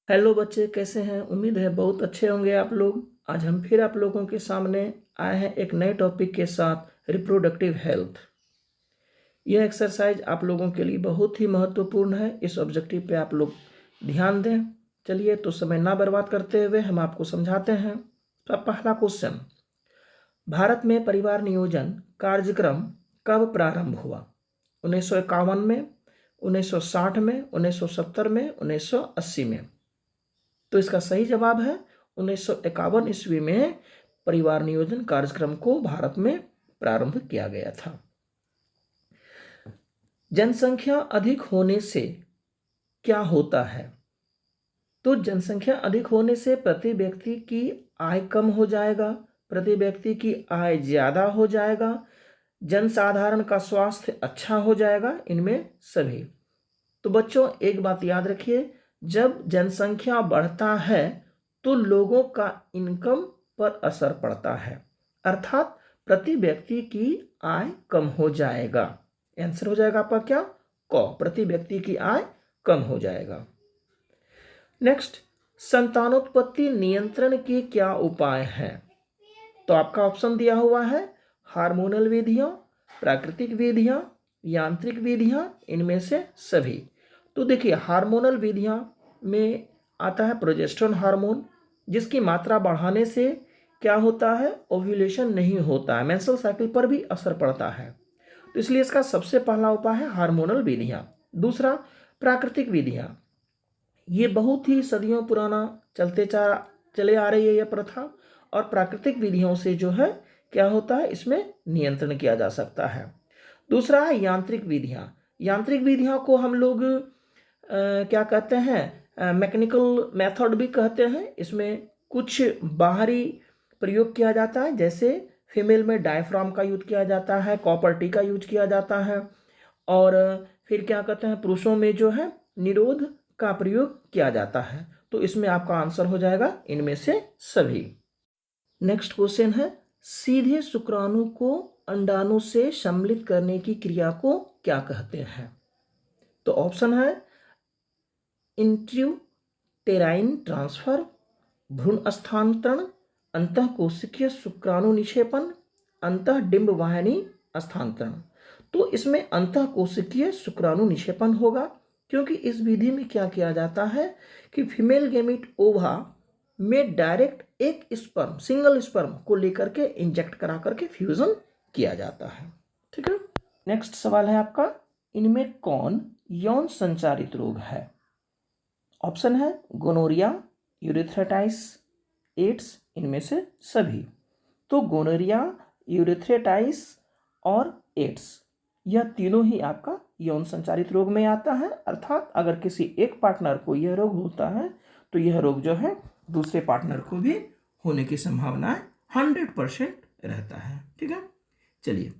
Hello बच्चे, कैसे हैं? उम्मीद है बहुत अच्छे होंगे आप लोग। आज हम फिर आप लोगों के सामने आए हैं एक नए टॉपिक के साथ, रिप्रोडक्टिव हेल्थ। यह एक्सरसाइज आप लोगों के लिए बहुत ही महत्वपूर्ण है। इस ऑब्जेक्टिव पे आप लोग ध्यान दें। चलिए, तो समय ना बर्बाद करते हुए हम आपको समझाते हैं। तो पहला क्वेश्चन, भारत में परिवार नियोजन कार्यक्रम कब प्रारंभ हुआ? 1951 में, 1960 में, 1970 में, 1980 में? तो इसका सही जवाब है 1951 ईस्वी में परिवार नियोजन कार्यक्रम को भारत में प्रारंभ किया गया था। जनसंख्या अधिक होने से क्या होता है? तो जनसंख्या अधिक होने से प्रति व्यक्ति की आय कम हो जाएगा, प्रति व्यक्ति की आय ज्यादा हो जाएगा, जनसाधारण का स्वास्थ्य अच्छा हो जाएगा, इनमें सभी। तो बच्चों, एक बात याद रखिए, जब जनसंख्या बढ़ता है तो लोगों का इनकम पर असर पड़ता है, अर्थात प्रति व्यक्ति की आय कम हो जाएगा। आंसर हो जाएगा आपका क्या? क, प्रति व्यक्ति की आय कम हो जाएगा। नेक्स्ट, संतानोत्पत्ति नियंत्रण के क्या उपाय हैं? तो आपका ऑप्शन दिया हुआ है हार्मोनल विधियां, प्राकृतिक विधियां, यांत्रिक विधियां, इनमें से सभी। तो देखिए, हार्मोनल विधियां में आता है प्रोजेस्टेरोन हार्मोन, जिसकी मात्रा बढ़ाने से क्या होता है? ओव्यूलेशन नहीं होता है, मेंस्ट्रुअल साइकिल पर भी असर पड़ता है। तो इसलिए इसका सबसे पहला उपाय है हार्मोनल विधियां। दूसरा, प्राकृतिक विधियां। ये बहुत ही सदियों पुराना चले आ रही है यह प्रथा, और प्राकृतिक विधियों से जो है क्या होता है, इसमें नियंत्रण किया जा सकता है। दूसरा है यांत्रिक विधियां। यांत्रिक विधियों को हम लोग क्या कहते हैं? मैकेनिकल मेथड भी कहते हैं। इसमें कुछ बाहरी प्रयोग किया जाता है, जैसे फीमेल में डायफ्राम का यूज किया जाता है, कॉपर टी का यूज किया जाता है, और फिर क्या कहते हैं, पुरुषों में जो है निरोध का प्रयोग किया जाता है। तो इसमें आपका आंसर हो जाएगा इनमें से सभी। नेक्स्ट क्वेश्चन है, सीधे शुक्राणु को अंडाणु से सम्मिलित करने की क्रिया को क्या कहते हैं? तो ऑप्शन है इंट्रायूटेराइन ट्रांसफर, भ्रूण स्थानांतरण, अंतःकोशिकीय शुक्राणु निक्षेपण, अंतःडिंब वाहिनी स्थानांतरण। तो इसमें अंतःकोशिकीय शुक्राणु निक्षेपण होगा, क्योंकि इस विधि में क्या किया जाता है कि फीमेल गेमिट ओवा में डायरेक्ट एक स्पर्म, सिंगल स्पर्म को लेकर के इंजेक्ट करा करके फ्यूजन किया जाता है। ठीक है। नेक्स्ट सवाल है आपका, इनमें कौन यौन संचारित रोग है? ऑप्शन है गोनोरिया, यूरिथ्रेटाइस, एड्स, इनमें से सभी। तो गोनोरिया, यूरिथ्रेटाइस और एड्स, यह तीनों ही आपका यौन संचारित रोग में आता है। अर्थात अगर किसी एक पार्टनर को यह रोग होता है तो यह रोग जो है दूसरे पार्टनर को भी होने की संभावना 100% रहता है। ठीक है। चलिए,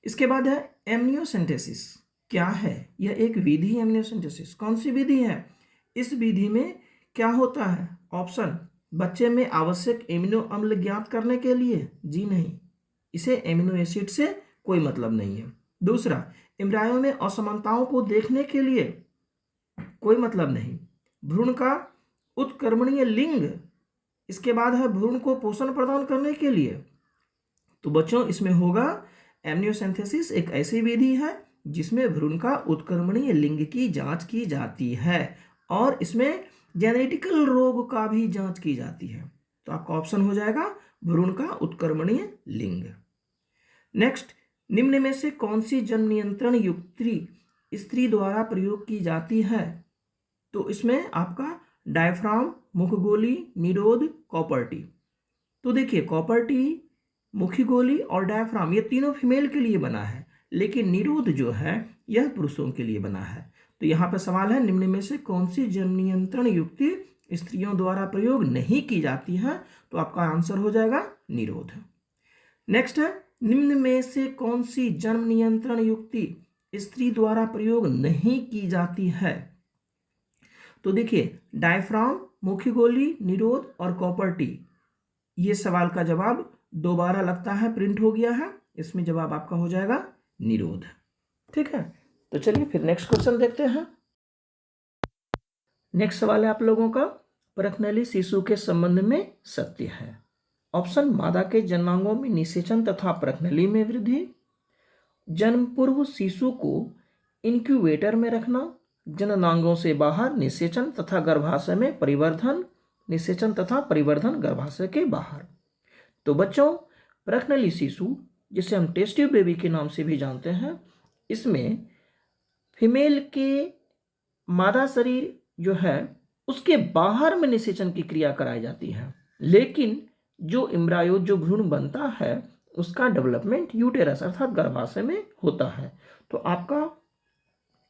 इसके बाद है एमनियोसेंटेसिस। क्या है? यह एक विधि है एमनियोसेंटेसिस। कौन सी विधि है? इस विधि में क्या होता है? ऑप्शन, बच्चे में आवश्यक एमिनो अम्ल ज्ञात करने के लिए? जी नहीं, इसे एमिनो एसिड से कोई मतलब नहीं है। दूसरा, एम्ब्रायो में असमानताओं को देखने के लिए? कोई मतलब नहीं। भ्रूण का उत्क्रमणीय लिंग। इसके बाद है भ्रूण को पोषण प्रदान करने के लिए। तो बच्चों, इसमें होगा एमनियोसेंथेसिस एक ऐसी विधि है जिसमें भ्रूण का उत्क्रमणीय लिंग की जांच की जाती है, और इसमें जेनेटिकल रोग का भी जांच की जाती है। तो आपका ऑप्शन हो जाएगा भ्रूण का उत्क्रमणीय लिंग। नेक्स्ट, निम्न में से कौन सी जन्म नियंत्रण युक्ति स्त्री द्वारा प्रयोग की जाती है? तो इसमें आपका डायफ्राम, मुखगोली, निरोध, कॉपर टी। तो देखिए, कॉपर टी, मुखी गोली और डायफ्राम ये तीनों फीमेल के लिए बना है, लेकिन निरोध जो है यह पुरुषों के लिए बना है। तो यहाँ पर सवाल है, निम्न में से कौन सी जन्म नियंत्रण युक्ति स्त्रियों द्वारा प्रयोग नहीं की जाती है? तो आपका आंसर हो जाएगा निरोध। नेक्स्ट है, निम्न में से कौन सी जन्म नियंत्रण युक्ति स्त्री द्वारा प्रयोग नहीं की जाती है? तो देखिए, डायफ्राम, मुखी गोली, निरोध और कॉपर टी। ये सवाल का जवाब दोबारा लगता है प्रिंट हो गया है, इसमें जवाब आपका हो जाएगा निरोध। ठीक है। तो चलिए फिर नेक्स्ट क्वेश्चन देखते हैं। नेक्स्ट सवाल है आप लोगों का, प्रखनली शिशु के संबंध में सत्य है। ऑप्शन मादा के जननांगों में निषेचन तथा प्रखनली में वृद्धि, जन्म पूर्व शिशु को इंक्यूबेटर में रखना, जननांगों से बाहर निषेचन तथा गर्भाशय में परिवर्धन, निषेचन तथा परिवर्धन गर्भाशय के बाहर। तो बच्चों, प्रखनली शिशु जिसे हम टेस्ट ट्यूब बेबी के नाम से भी जानते हैं, इसमें फीमेल के मादा शरीर जो है उसके बाहर में निषेचन की क्रिया कराई जाती है, लेकिन जो एम्ब्रायो जो भ्रूण बनता है उसका डेवलपमेंट यूटेरस अर्थात गर्भाशय में होता है। तो आपका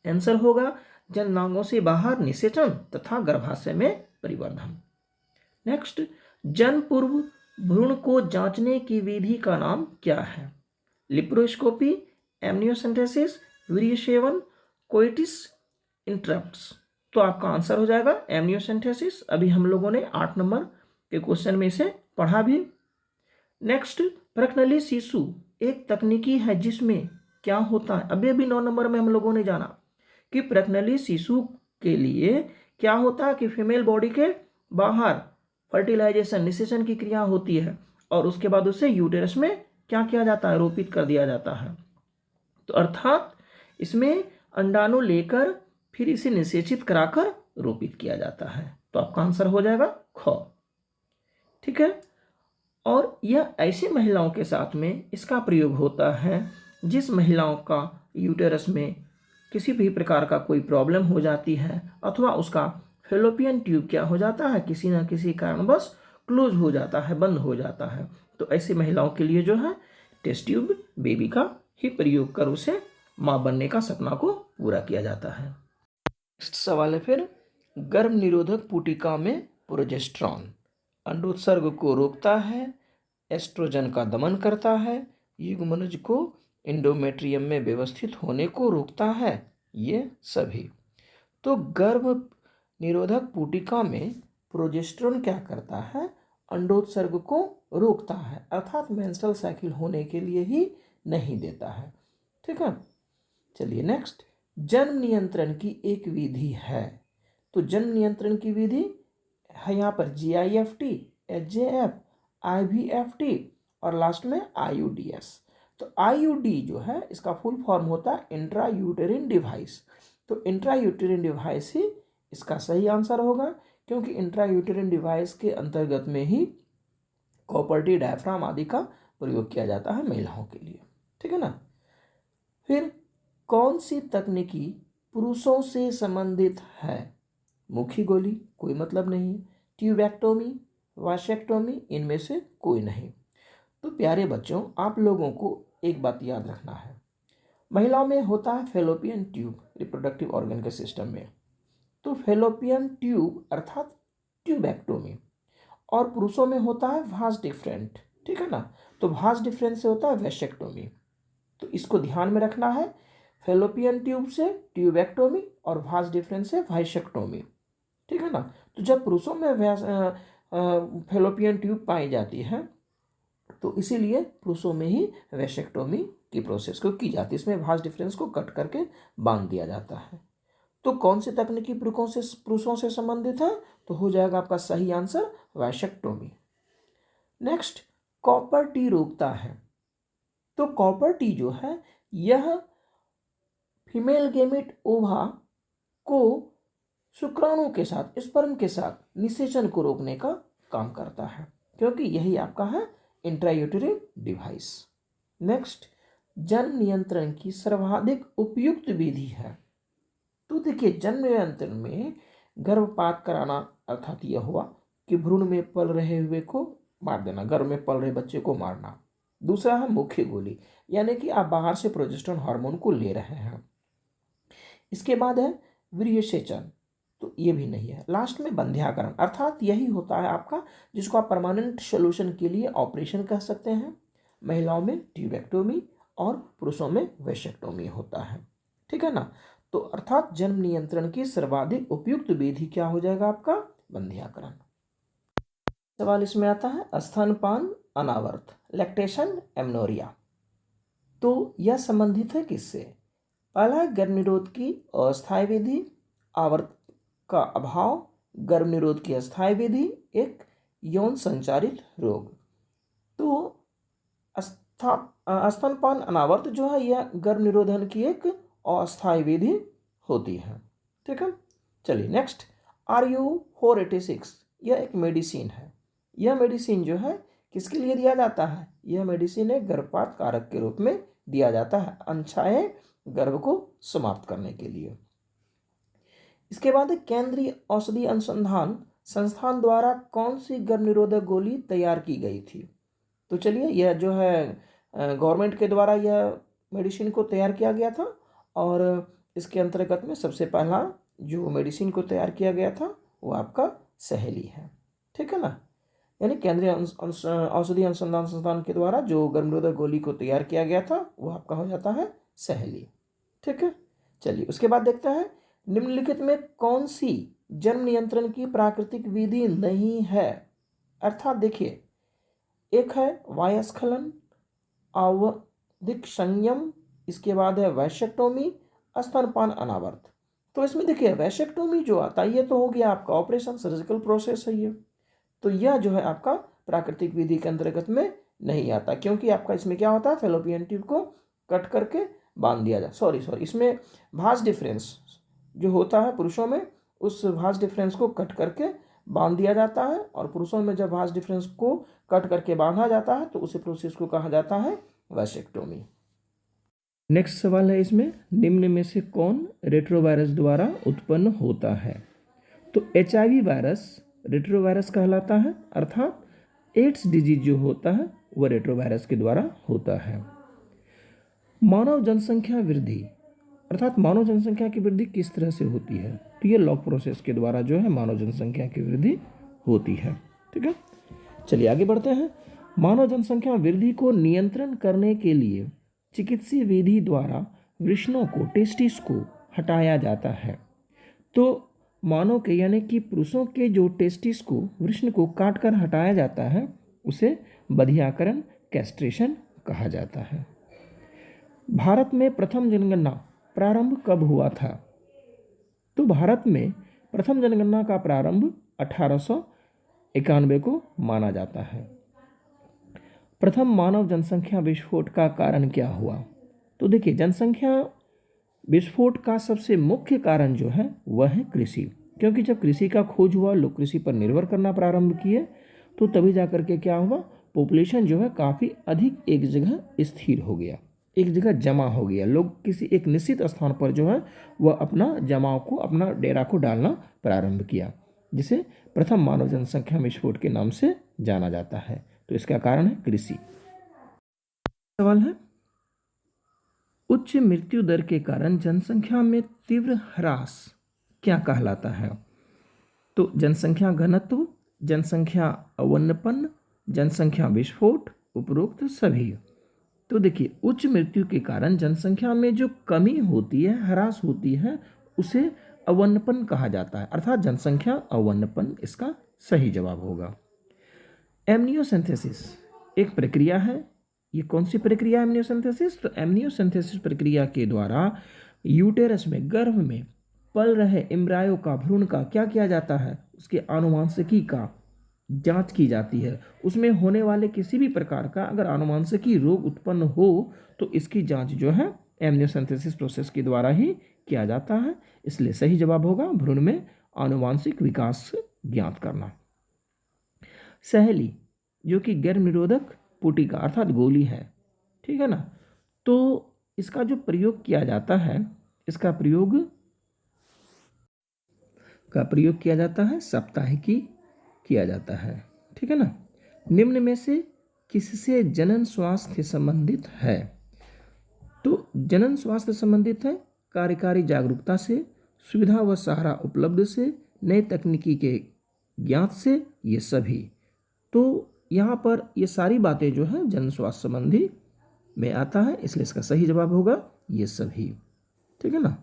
आंसर होगा जननांगों से बाहर निषेचन तथा गर्भाशय में परिवर्धन। नेक्स्ट, जन्म पूर्व भ्रूण को जांचने की विधि का नाम क्या है? लिप्रोस्कोपी, एमनियोसेंटेसिस, वीर्य सेवन, कोइटिस इंटरप्ट्स। तो आपका आंसर हो जाएगा एमनियोसेंटेसिस। अभी हम लोगों ने 8 नंबर के क्वेश्चन में इसे पढ़ा भी। नेक्स्ट, प्रखनली शिशु एक तकनीकी है जिसमें क्या होता है? अभी 9 नंबर में हम लोगों ने जाना कि प्रखनली शिशु के लिए क्या होता है कि फीमेल बॉडी के बाहर फर्टिलाइजेशन निषेचन की क्रिया होती है और उसके बाद उसे यूटेरस में क्या किया जाता है? रोपित कर दिया जाता है। तो अर्थात इसमें अंडाणु लेकर फिर इसे निषेचित कराकर रोपित किया जाता है। तो आपका आंसर हो जाएगा ख। ठीक है। और यह ऐसी महिलाओं के साथ में इसका प्रयोग होता है जिस महिलाओं का यूटेरस में किसी भी प्रकार का कोई प्रॉब्लम हो जाती है अथवा उसका फेलोपियन ट्यूब क्या हो जाता है, किसी न किसी कारणवश क्लोज हो जाता है, बंद हो जाता है। तो ऐसी महिलाओं के लिए जो है टेस्ट ट्यूब बेबी का ही प्रयोग कर उसे मां बनने का सपना को पूरा किया जाता है। नेक्स्ट सवाल है फिर, गर्भ निरोधक पुटिका में प्रोजेस्टेरॉन अंडोत्सर्ग को रोकता है, एस्ट्रोजन का दमन करता है, युग्मनज को एंडोमेट्रियम में व्यवस्थित होने को रोकता है, ये सभी। तो गर्भ निरोधक पुटिका में प्रोजेस्टेरॉन क्या करता है? अंडोत्सर्ग को रोकता है, अर्थात मेंस्ट्रुअल साइकिल होने के लिए ही नहीं देता है। ठीक है। चलिए नेक्स्ट, जन्म नियंत्रण की एक विधि है। तो जन्म नियंत्रण की विधि है यहाँ पर GIFT, HJF, IVFT और लास्ट में IUDS। तो IUD जो है इसका फुल फॉर्म होता है इंट्रा यूटेरिन डिवाइस। तो इंट्रा यूटेरिन डिवाइस ही इसका सही आंसर होगा, क्योंकि इंट्रा यूटेरिन डिवाइस के अंतर्गत में ही कॉपर्टी, डायफ्राम आदि का प्रयोग किया जाता है महिलाओं के लिए। ठीक है ना। फिर कौन सी तकनीकी पुरुषों से संबंधित है? मुखी गोली, कोई मतलब नहीं। ट्यूबेक्टोमी, वाशेक्टोमी, इनमें से कोई नहीं। तो प्यारे बच्चों, आप लोगों को एक बात याद रखना है, महिलाओं में होता है फेलोपियन ट्यूब रिप्रोडक्टिव ऑर्गन के सिस्टम में। तो फेलोपियन ट्यूब अर्थात ट्यूबेक्टोमी, और पुरुषों में होता है वास डिफरेंट। ठीक है ना। तो वास डिफरेंट से होता है वैशेक्टोमी। तो इसको ध्यान में रखना है, फेलोपियन ट्यूब से ट्यूबेक्टोमी और वास डिफरेंस से वाइशेक्टोमी। ठीक है ना। तो जब पुरुषों में फेलोपियन ट्यूब पाई जाती है तो इसीलिए पुरुषों में ही वैशेक्टोमी की प्रोसेस को की जाती है, इसमें वास डिफरेंस को कट करके बांध दिया जाता है। तो कौन सी तकनीकी पुरुषों से संबंधित है? तो हो जाएगा आपका सही आंसर वैशेक्टोमी। नेक्स्ट, कॉपर टी रोकता है। तो कॉपर टी जो है यह फीमेल गेमेट ओवा को शुक्राणु के साथ, स्पर्म के साथ निषेचन को रोकने का काम करता है, क्योंकि यही आपका है इंट्रायूटेरिन डिवाइस। नेक्स्ट, जन्म नियंत्रण की सर्वाधिक उपयुक्त विधि है। तो देखिए, जन्म नियंत्रण में गर्भपात कराना, अर्थात यह हुआ कि भ्रूण में पल रहे हुए को मार देना, गर्भ में पल रहे बच्चे को मारना। दूसरा है मुख्य गोली, यानी कि आप बाहर से प्रोजेस्टेरॉन हार्मोन को ले रहे हैं। इसके बाद है वीर्यसेचन, तो ये भी नहीं है। लास्ट में बंध्याकरण, अर्थात यही होता है आपका जिसको आप परमानेंट सोल्यूशन के लिए ऑपरेशन कह सकते हैं। महिलाओं में ट्यूबेक्टोमी और पुरुषों में वैशेक्टोमी होता है। ठीक है ना। तो अर्थात जन्म नियंत्रण की सर्वाधिक उपयुक्त विधि क्या हो जाएगा आपका? बंध्याकरण। सवाल इसमें आता है स्तनपान अनावर्त, लैक्टेशन एमनोरिया। तो यह संबंधित है किससे? पहला है गर्भ निरोध की अस्थायी विधि, आवर्त का अभाव, गर्भ निरोध की अस्थायी विधि, एक यौन संचारित रोग। तो स्तनपान अनावर्त जो है यह गर्भ निरोधन की एक अस्थायी विधि होती है। ठीक है, चलिए नेक्स्ट, RU486 यह एक मेडिसिन है। यह मेडिसिन जो है किसके लिए दिया जाता है? यह मेडिसिन एक गर्भपात कारक के रूप में दिया जाता है, अनचाहे गर्भ को समाप्त करने के लिए। इसके बाद केंद्रीय औषधि अनुसंधान संस्थान द्वारा कौन सी गर्भ निरोधक गोली तैयार की गई थी? तो चलिए, यह जो है गवर्नमेंट के द्वारा यह मेडिसिन को तैयार किया गया था, और इसके अंतर्गत में सबसे पहला जो मेडिसिन को तैयार किया गया था वो आपका सहेली है। ठीक है ना, यानी केंद्रीय औषधि अनुसंधान संस्थान के द्वारा जो गर्भ निरोधक गोली को तैयार किया गया था वो आपका हो जाता है सहेली। ठीक है, चलिए उसके बाद देखते हैं, निम्नलिखित में कौन सी जन्म नियंत्रण की प्राकृतिक विधि नहीं है? अर्थात देखिए, एक है वायस्खलन, आवधिक संयम, इसके बाद है वैशेक्टोमी, स्तनपान अनावर्त। तो इसमें देखिए वैशेक्टोमी जो आता है ये तो हो गया आपका ऑपरेशन, सर्जिकल प्रोसेस है ये, तो यह जो है आपका प्राकृतिक विधि के अंतर्गत में नहीं आता, क्योंकि आपका इसमें क्या होता है, फैलोपियन ट्यूब को कट करके बांध दिया जाए, सॉरी इसमें भाज डिफरेंस जो होता है पुरुषों में, उस भाज डिफरेंस को कट करके बांध दिया जाता है, और पुरुषों में जब भाज डिफरेंस को कट करके बांधा जाता है तो उसी प्रोसेस को कहा जाता है वैशेक्टोमी। नेक्स्ट सवाल है इसमें, निम्न में से कौन रेट्रोवायरस द्वारा उत्पन्न होता है? तो HIV वायरस रेट्रोवायरस कहलाता है, अर्थात एड्स डिजीज जो होता है वह रेट्रोवायरस के द्वारा होता है। मानव जनसंख्या वृद्धि, अर्थात मानव जनसंख्या की वृद्धि किस तरह से होती है? तो ये लॉग प्रोसेस के द्वारा जो है मानव जनसंख्या की वृद्धि होती है। ठीक है, चलिए आगे बढ़ते हैं। मानव जनसंख्या वृद्धि को नियंत्रण करने के लिए चिकित्सीय विधि द्वारा वृषणों को, टेस्टिस को हटाया जाता है। तो मानव के यानी कि पुरुषों के जो टेस्टिस को, वृषण को काट कर हटाया जाता है उसे बधियाकरण, कैस्ट्रेशन कहा जाता है। भारत में प्रथम जनगणना प्रारंभ कब हुआ था? तो भारत में प्रथम जनगणना का प्रारंभ 1891 को माना जाता है। प्रथम मानव जनसंख्या विस्फोट का कारण क्या हुआ? तो देखिए, जनसंख्या विस्फोट का सबसे मुख्य कारण जो है वह है कृषि, क्योंकि जब कृषि का खोज हुआ, लोग कृषि पर निर्भर करना प्रारंभ किए, तो तभी जाकर के क्या हुआ, पॉपुलेशन जो है काफ़ी अधिक एक जगह स्थिर हो गया, एक जगह जमा हो गया। लोग किसी एक निश्चित स्थान पर जो है वह अपना जमाव को, अपना डेरा को डालना प्रारंभ किया, जिसे प्रथम मानव जनसंख्या विस्फोट के नाम से जाना जाता है। तो इसका कारण है कृषि। सवाल है, उच्च मृत्यु दर के कारण जनसंख्या में तीव्र ह्रास क्या कहलाता है? तो जनसंख्या घनत्व, जनसंख्या अवन्नपन, जनसंख्या विस्फोट, उपरोक्त सभी। तो देखिए, उच्च मृत्यु के कारण जनसंख्या में जो कमी होती है, ह्रास होती है, उसे अवन्नपन कहा जाता है, अर्थात जनसंख्या अवन्नपन इसका सही जवाब होगा। एमनियोसिंथेसिस एक प्रक्रिया है। ये कौन सी प्रक्रिया है एमनियोसिंथेसिस? तो एमनियोसिंथेसिस प्रक्रिया के द्वारा यूटेरस में, गर्भ में पल रहे एम्ब्रायो का, भ्रूण का क्या किया जाता है, उसके आनुवांशिकी का जांच की जाती है। उसमें होने वाले किसी भी प्रकार का अगर आनुवांशिकी रोग उत्पन्न हो तो इसकी जांच जो है एमनियोसिंथेसिस प्रोसेस के द्वारा ही किया जाता है। इसलिए सही जवाब होगा भ्रूण में आनुवांशिक विकास ज्ञात करना। सहेली जो कि गर्भ निरोधक पुटिका अर्थात गोली है, ठीक है ना, तो इसका जो प्रयोग किया जाता है, इसका प्रयोग किया जाता है साप्ताहिकी किया जाता है, ठीक है ना। निम्न में से किससे जनन स्वास्थ्य संबंधित है? तो जनन स्वास्थ्य संबंधित है कार्यकारी जागरूकता से, सुविधा व सहारा उपलब्ध से, नए तकनीकी के ज्ञात से, ये सभी। तो यहाँ पर ये सारी बातें जो है जनन स्वास्थ्य संबंधी में आता है, इसलिए इसका सही जवाब होगा ये सभी, ठीक है ना।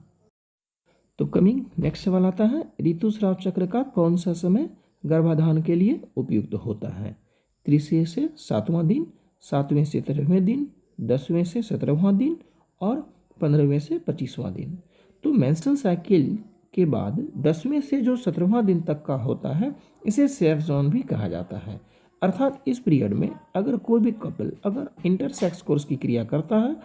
तो कमिंग नेक्स्ट सवाल आता है, ऋतुस्राव चक्र का कौन सा समय गर्भाधान के लिए उपयुक्त होता है? 30वें से 7वां दिन, 7वें से 13वें दिन, 10वें से 17वां दिन और 15वें से 25वां दिन। तो मेंस्ट्रुअल साइकिल के बाद 10वें से जो 17वां दिन तक का होता है इसे सेफ जोन भी कहा जाता है। अर्थात इस पीरियड में अगर कोई भी कपल अगर इंटरसेक्स कोर्स की क्रिया करता है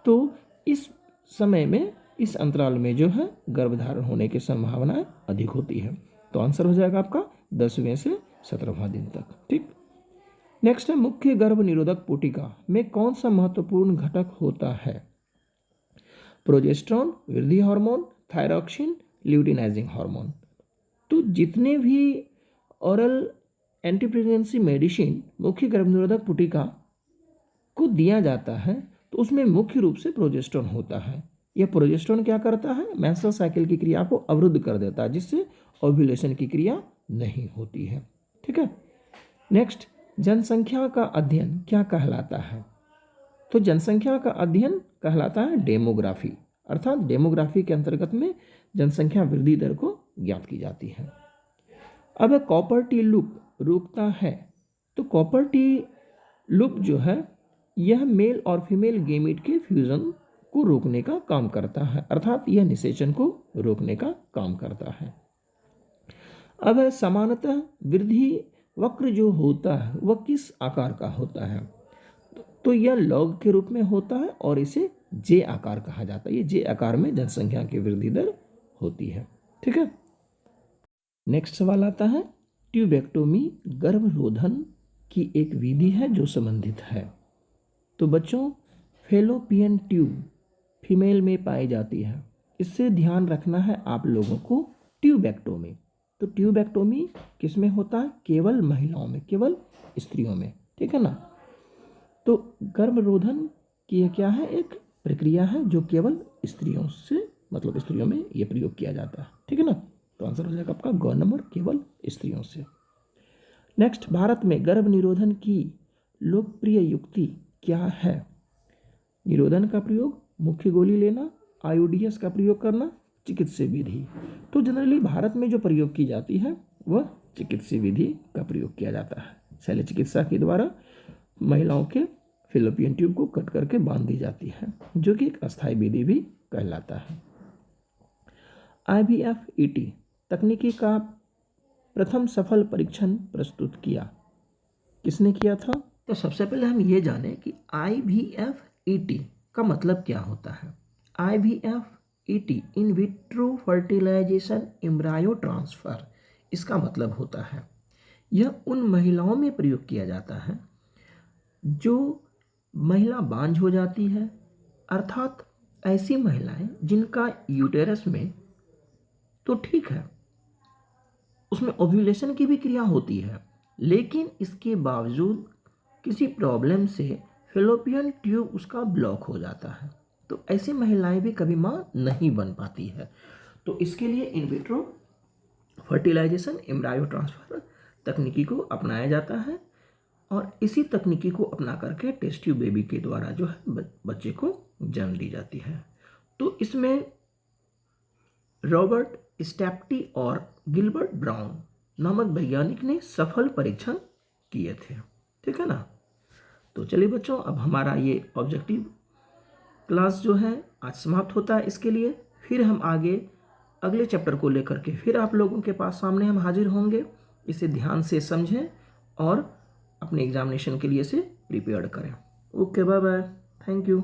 तो इस समय में, इस अंतराल में जो है गर्भधारण होने की संभावनाएं अधिक होती है। तो आंसर हो जाएगा आपका 10वें से 17वां दिन तक। ठीक, नेक्स्ट है मुख्य गर्भ निरोधक पुटिका में कौन सा महत्वपूर्ण घटक होता है? प्रोजेस्टेरोन, वृद्धि हार्मोन, थायरॉक्सिन, ल्यूटिनाइजिंग हार्मोन। तो जितने भी ओरल एंटी प्रेगनेंसी मेडिसिन मुख्य गर्भनिरोधक पुटिका को दिया जाता है तो उसमें मुख्य रूप से प्रोजेस्टेरोन होता है। यह प्रोजेस्टेरोन क्या करता है? मेंस्ट्रुअल साइकिल की क्रिया को अवरुद्ध कर देता है, जिससे ओव्यूलेशन की क्रिया नहीं होती है। ठीक है, नेक्स्ट, जनसंख्या का अध्ययन क्या कहलाता है? तो जनसंख्या का अध्ययन कहलाता है डेमोग्राफी। अर्थात डेमोग्राफी के अंतर्गत में जनसंख्या वृद्धि दर को ज्ञात की जाती है। अब कॉपर टी लूप रोकता है, तो कॉपर टी लूप जो है यह मेल और फीमेल गेमीट के फ्यूजन को रोकने का काम करता है, अर्थात यह निषेचन को रोकने का काम करता है। अब समानतः वृद्धि वक्र जो होता है वह किस आकार का होता है? तो यह लॉग के रूप में होता है और इसे जे आकार कहा जाता है। ये जे आकार में जनसंख्या की वृद्धि दर होती है। ठीक है, नेक्स्ट सवाल आता है, ट्यूबेक्टोमी गर्भरोधन की एक विधि है जो संबंधित है। तो बच्चों, फेलोपियन ट्यूब फीमेल में पाई जाती है, इससे ध्यान रखना है आप लोगों को। ट्यूबेक्टोमी, तो ट्यूबेक्टोमी किस में होता है? केवल महिलाओं में, केवल स्त्रियों में। ठीक है ना, तो गर्भरोधन की क्या है? एक प्रक्रिया है जो केवल स्त्रियों से, मतलब स्त्रियों में यह प्रयोग किया जाता है। ठीक है ना, तो आंसर हो जाएगा आपका ग नंबर, केवल स्त्रियों से। नेक्स्ट, भारत में गर्भ निरोधन की लोकप्रिय युक्ति क्या है? निरोधन का प्रयोग, मुख्य गोली लेना, आईयूडीएस का प्रयोग करना, चिकित्सीय विधि। तो जनरली भारत में जो प्रयोग की जाती है वह चिकित्सीय विधि का प्रयोग किया जाता है। शल्य चिकित्सा के द्वारा महिलाओं के फेलोपियन ट्यूब को कट करके बांध दी जाती है, जो कि एक अस्थायी विधि भी कहलाता है। IVF-ET तकनीकी का प्रथम सफल परीक्षण प्रस्तुत किया, किसने किया था? तो सबसे पहले हम ये जानें कि IVF-ET का मतलब क्या होता है। IVF-ET in vitro fertilization embryo transfer, इसका मतलब होता है यह उन महिलाओं में प्रयोग किया जाता है जो महिला बांझ हो जाती है, अर्थात ऐसी महिलाएं जिनका यूटेरस में तो ठीक है, उसमें ओव्यूलेशन की भी क्रिया होती है, लेकिन इसके बावजूद किसी प्रॉब्लम से फेलोपियन ट्यूब उसका ब्लॉक हो जाता है, तो ऐसी महिलाएं भी कभी मां नहीं बन पाती है। तो इसके लिए in vitro fertilization embryo transfer तकनीकी को अपनाया जाता है और इसी तकनीकी को अपना करके टेस्ट ट्यूब बेबी के द्वारा जो है बच्चे को जन्म दी जाती है। तो इसमें रॉबर्ट स्टेप्टी और गिलबर्ट ब्राउन नामक वैज्ञानिक ने सफल परीक्षण किए थे। ठीक है ना, तो चलिए बच्चों, अब हमारा ये ऑब्जेक्टिव क्लास जो है आज समाप्त होता है। इसके लिए फिर हम आगे अगले चैप्टर को लेकर के फिर आप लोगों के पास सामने हम हाजिर होंगे। इसे ध्यान से समझें और अपने एग्जामिनेशन के लिए से प्रिपेयर करें। Okay, bye bye, thank you.